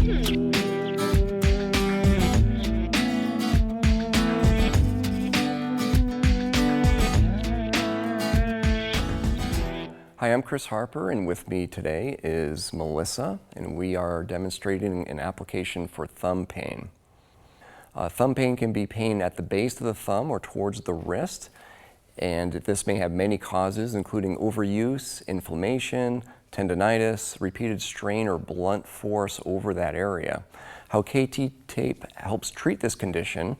Hi, I'm Chris Harper, and with me today is Melissa, and we are demonstrating an application for thumb pain. Thumb pain can be pain at the base of the thumb or towards the wrist, and this may have many causes, including overuse, inflammation, tendonitis, repeated strain or blunt force over that area. How KT tape helps treat this condition: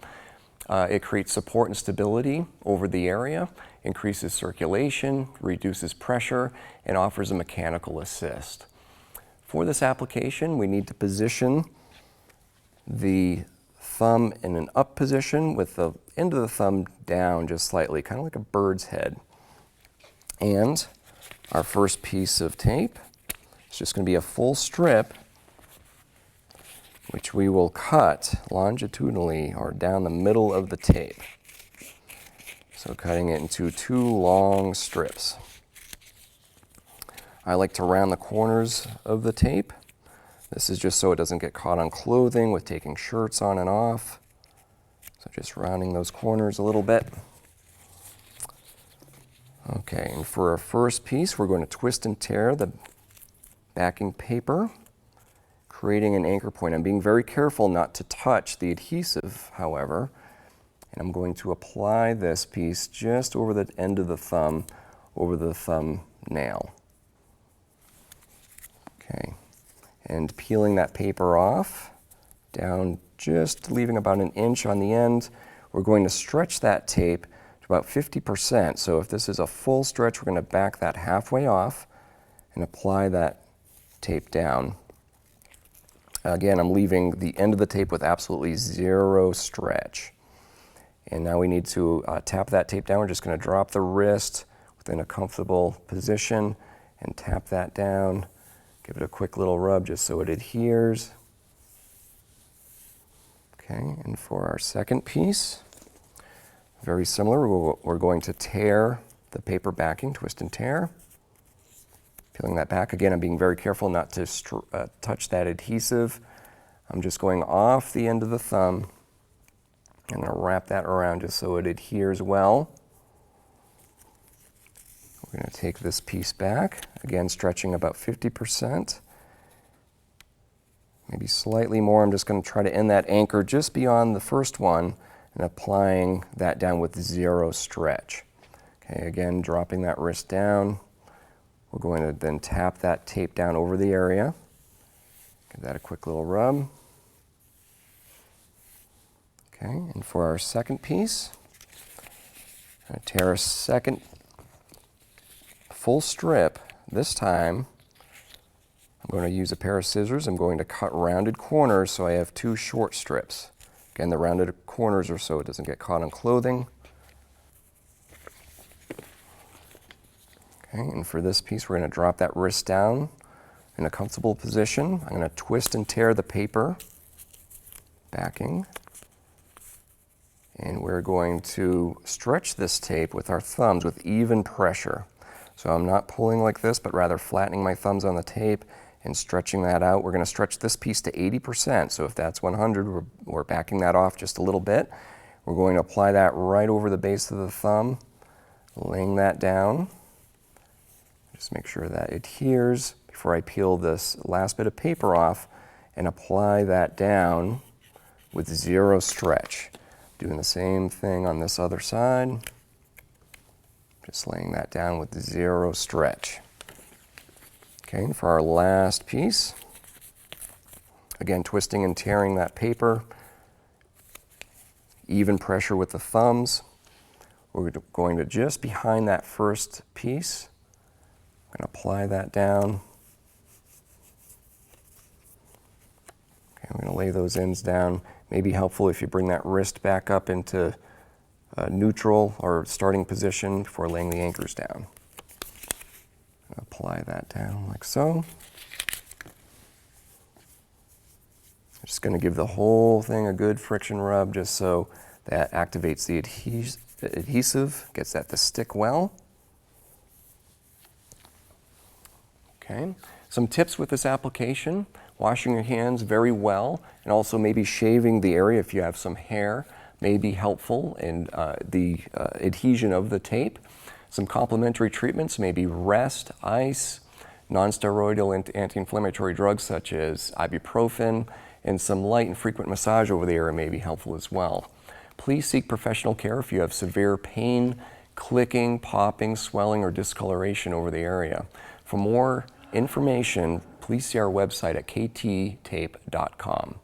it creates support and stability over the area, increases circulation, reduces pressure, and offers a mechanical assist. For this application, we need to position the thumb in an up position with the end of the thumb down just slightly, kind of like a bird's head. And our first piece of tape is just going to be a full strip, which we will cut longitudinally or down the middle of the tape. So cutting it into 2 long strips. I like to round the corners of the tape. This is just so it doesn't get caught on clothing with taking shirts on and off. So just rounding those corners a little bit. Okay, and for our first piece, we're going to twist and tear the backing paper, creating an anchor point. I'm being very careful not to touch the adhesive, however. And I'm going to apply this piece just over the end of the thumb, over the thumb nail. Okay, and peeling that paper off, down just leaving about an inch on the end. We're going to stretch that tape to about 50%. So if this is a full stretch, we're going to back that halfway off and apply that tape down. Again, I'm leaving the end of the tape with absolutely 0 stretch. And now we need to tap that tape down. We're just going to drop the wrist within a comfortable position and tap that down. Give it a quick little rub just so it adheres. Okay, and for our second piece, very similar. We're going to tear the paper backing, twist and tear. Peeling that back. Again, I'm being very careful not to touch that adhesive. I'm just going off the end of the thumb. I'm going to wrap that around just so it adheres well. We're going to take this piece back, again stretching about 50%, maybe slightly more. I'm just going to try to end that anchor just beyond the first one and applying that down with 0 stretch. Okay, again dropping that wrist down. We're going to then tap that tape down over the area. Give that a quick little rub. Okay, and for our second piece, I'm going to tear a second full strip. This time, I'm going to use a pair of scissors. I'm going to cut rounded corners so I have 2 short strips. Again, the rounded corners are so it doesn't get caught on clothing. Okay, and for this piece, we're going to drop that wrist down in a comfortable position. I'm going to twist and tear the paper backing. And we're going to stretch this tape with our thumbs with even pressure. So I'm not pulling like this, but rather flattening my thumbs on the tape and stretching that out. We're going to stretch this piece to 80%. So if that's 100, we're backing that off just a little bit. We're going to apply that right over the base of the thumb, laying that down. Just make sure that adheres before I peel this last bit of paper off and apply that down with 0 stretch. Doing the same thing on this other side. Just laying that down with 0 stretch. Okay, and for our last piece, again twisting and tearing that paper, even pressure with the thumbs. We're going to just behind that first piece, I'm going to apply that down. Okay, I'm going to lay those ends down. May be helpful if you bring that wrist back up into neutral or starting position before laying the anchors down. Apply that down like so. I'm just going to give the whole thing a good friction rub just so that activates the adhesive, gets that to stick well. Okay, some tips with this application. Washing your hands very well, and also maybe shaving the area if you have some hair may be helpful in the adhesion of the tape. Some complementary treatments may be rest, ice, non-steroidal anti-inflammatory drugs such as ibuprofen, and some light and frequent massage over the area may be helpful as well. Please seek professional care if you have severe pain, clicking, popping, swelling, or discoloration over the area. For more information, please see our website at kttape.com.